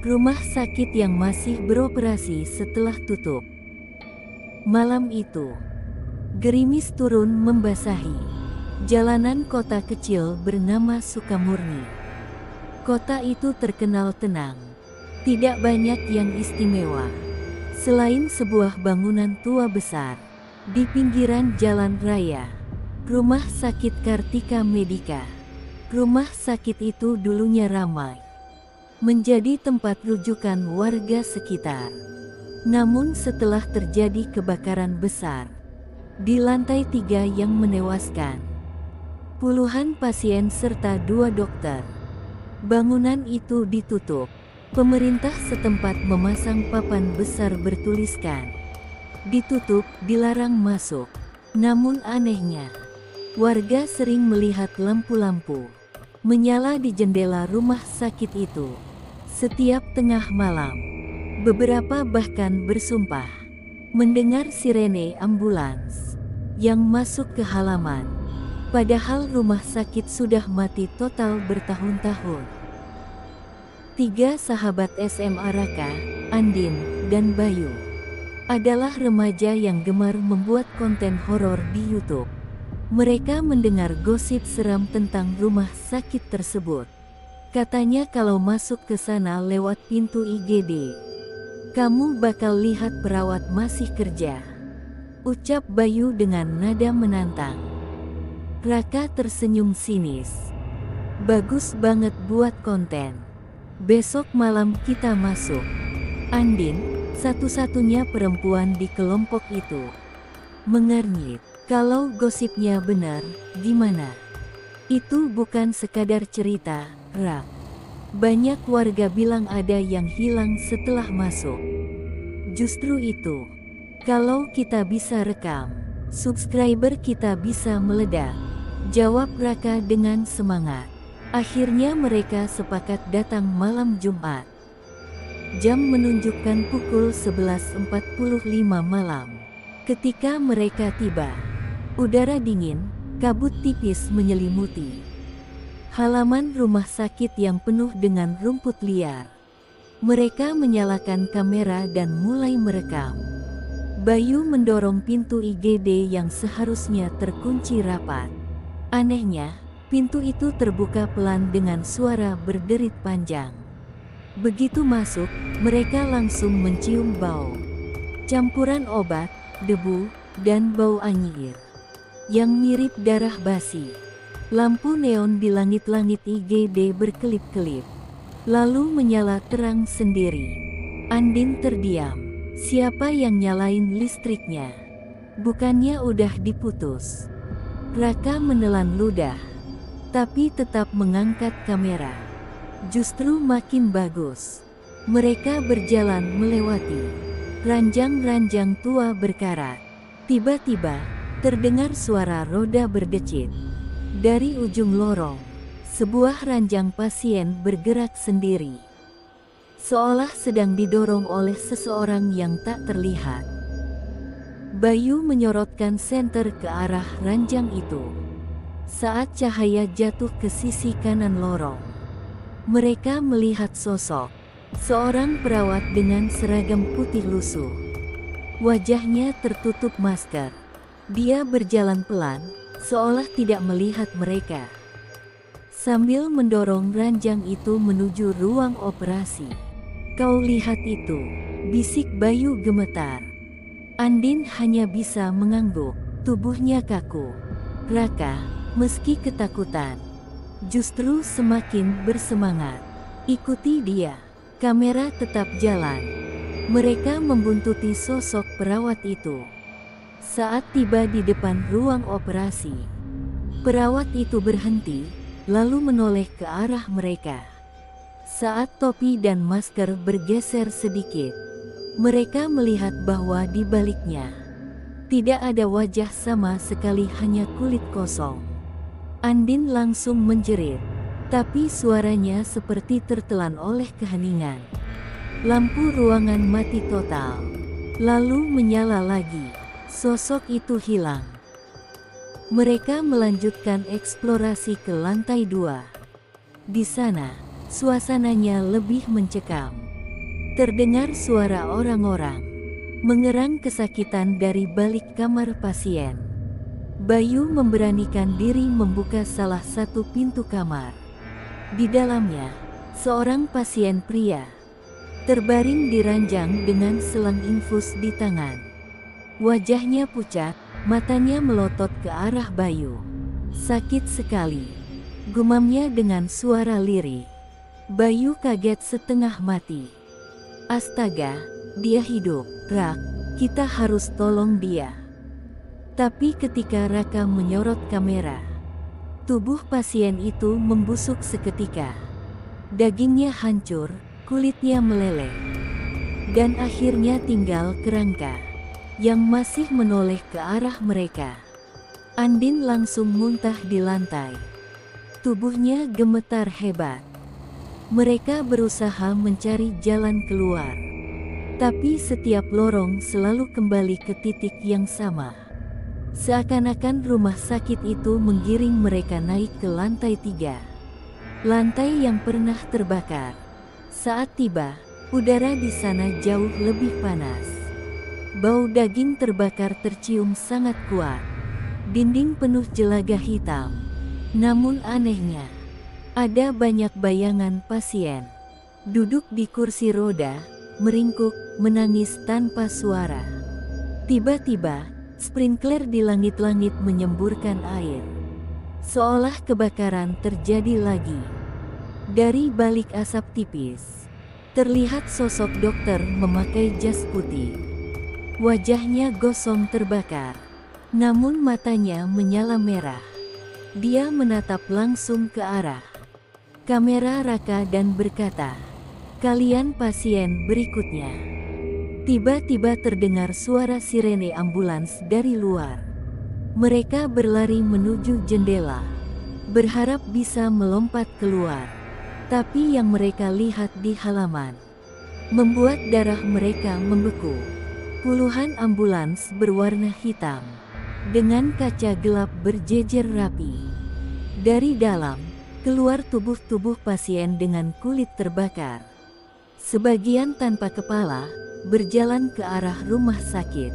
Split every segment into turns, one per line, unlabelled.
Rumah sakit yang masih beroperasi setelah tutup. Malam itu, gerimis turun membasahi jalanan kota kecil bernama Sukamurni. Kota itu terkenal tenang. Tidak banyak yang istimewa, selain sebuah bangunan tua besar di pinggiran jalan raya. Rumah Sakit Kartika Medika. Rumah sakit itu dulunya ramai, menjadi tempat rujukan warga sekitar. Namun setelah terjadi kebakaran besar di lantai 3 yang menewaskan puluhan pasien serta 2 dokter, bangunan itu ditutup. Pemerintah setempat memasang papan besar bertuliskan, "Ditutup, dilarang masuk." Namun anehnya, warga sering melihat lampu-lampu menyala di jendela rumah sakit itu setiap tengah malam. Beberapa bahkan bersumpah mendengar sirene ambulans yang masuk ke halaman, padahal rumah sakit sudah mati total bertahun-tahun. 3 sahabat SMA Raka, Andin, dan Bayu adalah remaja yang gemar membuat konten horor di YouTube. Mereka mendengar gosip seram tentang rumah sakit tersebut. Katanya kalau masuk ke sana lewat pintu IGD, kamu bakal lihat perawat masih kerja, ucap Bayu dengan nada menantang. Raka tersenyum sinis. Bagus banget buat konten. Besok malam kita masuk. Andin, satu-satunya perempuan di kelompok itu, mengernyit. Kalau gosipnya benar, gimana? Itu bukan sekadar cerita, Rak. Banyak warga bilang ada yang hilang setelah masuk. Justru itu, kalau kita bisa rekam, subscriber kita bisa meledak, jawab Raka dengan semangat. Akhirnya mereka sepakat datang malam Jumat. Jam menunjukkan pukul 11.45 malam. Ketika mereka tiba, udara dingin, kabut tipis menyelimuti halaman rumah sakit yang penuh dengan rumput liar. Mereka menyalakan kamera dan mulai merekam. Bayu mendorong pintu IGD yang seharusnya terkunci rapat. Anehnya, pintu itu terbuka pelan dengan suara berderit panjang. Begitu masuk, mereka langsung mencium bau campuran obat, debu, dan bau anyir yang mirip darah basi. Lampu neon di langit-langit IGD berkelip-kelip, lalu menyala terang sendiri. Andin terdiam. Siapa yang nyalain listriknya? Bukannya udah diputus? Raka menelan ludah, tapi tetap mengangkat kamera. Justru makin bagus. Mereka berjalan melewati ranjang-ranjang tua berkarat. Tiba-tiba, terdengar suara roda berdecit. Dari ujung lorong, sebuah ranjang pasien bergerak sendiri, seolah sedang didorong oleh seseorang yang tak terlihat. Bayu menyorotkan senter ke arah ranjang itu. Saat cahaya jatuh ke sisi kanan lorong, mereka melihat sosok seorang perawat dengan seragam putih lusuh. Wajahnya tertutup masker. Dia berjalan pelan, seolah tidak melihat mereka, sambil mendorong ranjang itu menuju ruang operasi. "Kau lihat itu?" bisik Bayu gemetar. Andin hanya bisa mengangguk, tubuhnya kaku. Raka, meski ketakutan, justru semakin bersemangat. "Ikuti dia." Kamera tetap jalan. Mereka membuntuti sosok perawat itu. Saat tiba di depan ruang operasi, perawat itu berhenti, lalu menoleh ke arah mereka. Saat topi dan masker bergeser sedikit, mereka melihat bahwa di baliknya tidak ada wajah sama sekali, hanya kulit kosong. Andin langsung menjerit, tapi suaranya seperti tertelan oleh keheningan. Lampu ruangan mati total, lalu menyala lagi. Sosok itu hilang. Mereka melanjutkan eksplorasi ke lantai 2. Di sana, suasananya lebih mencekam. Terdengar suara orang-orang mengerang kesakitan dari balik kamar pasien. Bayu memberanikan diri membuka salah satu pintu kamar. Di dalamnya, seorang pasien pria terbaring di ranjang dengan selang infus di tangan. Wajahnya pucat, matanya melotot ke arah Bayu. "Sakit sekali," gumamnya dengan suara lirih. Bayu kaget setengah mati. "Astaga, dia hidup, Rak, kita harus tolong dia." Tapi ketika Raka menyorot kamera, tubuh pasien itu membusuk seketika. Dagingnya hancur, kulitnya meleleh, dan akhirnya tinggal kerangka yang masih menoleh ke arah mereka. Andin langsung muntah di lantai. Tubuhnya gemetar hebat. Mereka berusaha mencari jalan keluar, tapi setiap lorong selalu kembali ke titik yang sama. Seakan-akan rumah sakit itu menggiring mereka naik ke lantai 3. Lantai yang pernah terbakar. Saat tiba, udara di sana jauh lebih panas. Bau daging terbakar tercium sangat kuat. Dinding penuh jelaga hitam. Namun anehnya, ada banyak bayangan pasien duduk di kursi roda, meringkuk, menangis tanpa suara. Tiba-tiba, sprinkler di langit-langit menyemburkan air. Seolah kebakaran terjadi lagi. Dari balik asap tipis, terlihat sosok dokter memakai jas putih. Wajahnya gosong terbakar, namun matanya menyala merah. Dia menatap langsung ke arah kamera Raka dan berkata, "Kalian pasien berikutnya." Tiba-tiba terdengar suara sirene ambulans dari luar. Mereka berlari menuju jendela, berharap bisa melompat keluar. Tapi yang mereka lihat di halaman membuat darah mereka membeku. Puluhan ambulans berwarna hitam dengan kaca gelap berjejer rapi. Dari dalam, keluar tubuh-tubuh pasien dengan kulit terbakar. Sebagian tanpa kepala, berjalan ke arah rumah sakit,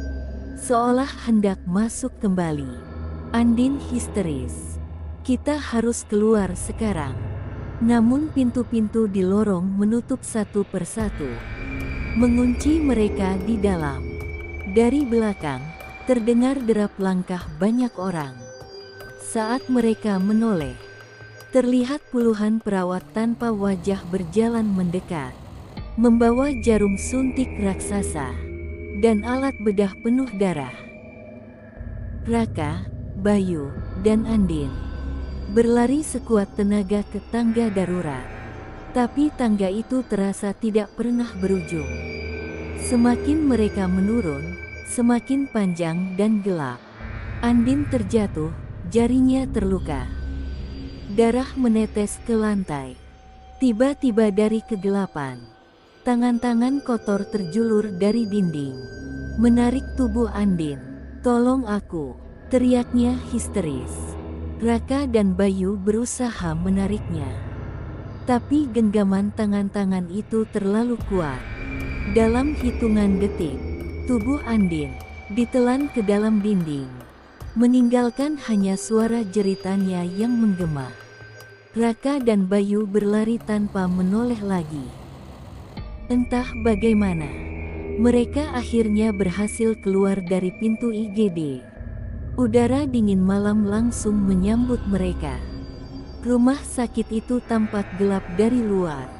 seolah hendak masuk kembali. Andin histeris. "Kita harus keluar sekarang." Namun pintu-pintu di lorong menutup satu persatu, mengunci mereka di dalam. Dari belakang, terdengar derap langkah banyak orang. Saat mereka menoleh, terlihat puluhan perawat tanpa wajah berjalan mendekat, membawa jarum suntik raksasa dan alat bedah penuh darah. Raka, Bayu, dan Andin berlari sekuat tenaga ke tangga darurat. Tapi tangga itu terasa tidak pernah berujung. Semakin mereka menurun, semakin panjang dan gelap. Andin terjatuh, jarinya terluka. Darah menetes ke lantai. Tiba-tiba dari kegelapan, tangan-tangan kotor terjulur dari dinding, menarik tubuh Andin. "Tolong aku!" teriaknya histeris. Raka dan Bayu berusaha menariknya, tapi genggaman tangan-tangan itu terlalu kuat. Dalam hitungan detik, tubuh Andin ditelan ke dalam dinding, meninggalkan hanya suara jeritannya yang menggema. Raka dan Bayu berlari tanpa menoleh lagi. Entah bagaimana, mereka akhirnya berhasil keluar dari pintu IGD. Udara dingin malam langsung menyambut mereka. Rumah sakit itu tampak gelap dari luar,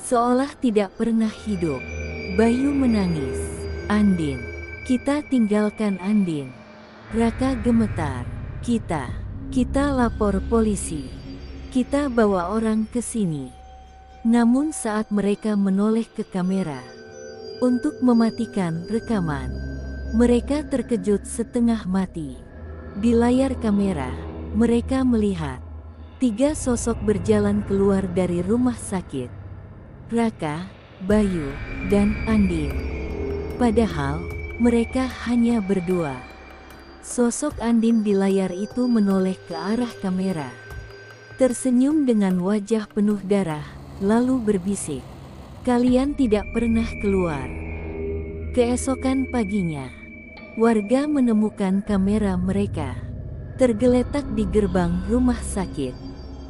seolah tidak pernah hidup. Bayu menangis. "Andin, kita tinggalkan Andin." Raka gemetar. Kita lapor polisi. Kita bawa orang ke sini." Namun saat mereka menoleh ke kamera untuk mematikan rekaman, mereka terkejut setengah mati. Di layar kamera, mereka melihat 3 sosok berjalan keluar dari rumah sakit. Raka, Bayu, dan Andin. Padahal, mereka hanya berdua. Sosok Andin di layar itu menoleh ke arah kamera, tersenyum dengan wajah penuh darah, lalu berbisik, Kalian tidak pernah keluar. Keesokan paginya, warga menemukan kamera mereka tergeletak di gerbang rumah sakit.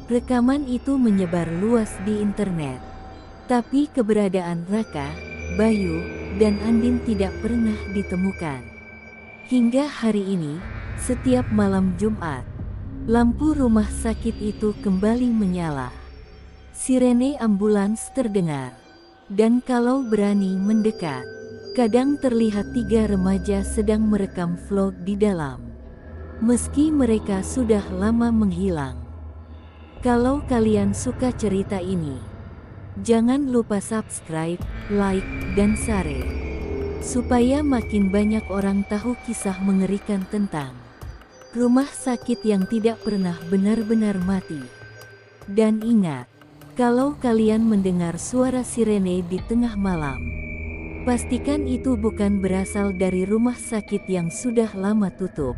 Rekaman itu menyebar luas di internet. Tapi keberadaan Raka, Bayu, dan Andin tidak pernah ditemukan. Hingga hari ini, setiap malam Jumat, lampu rumah sakit itu kembali menyala. Sirene ambulans terdengar. Dan kalau berani mendekat, kadang terlihat 3 remaja sedang merekam vlog di dalam. Meski mereka sudah lama menghilang. Kalau kalian suka cerita ini, jangan lupa subscribe, like, dan share. Supaya makin banyak orang tahu kisah mengerikan tentang rumah sakit yang tidak pernah benar-benar mati. Dan ingat, kalau kalian mendengar suara sirene di tengah malam, pastikan itu bukan berasal dari rumah sakit yang sudah lama tutup.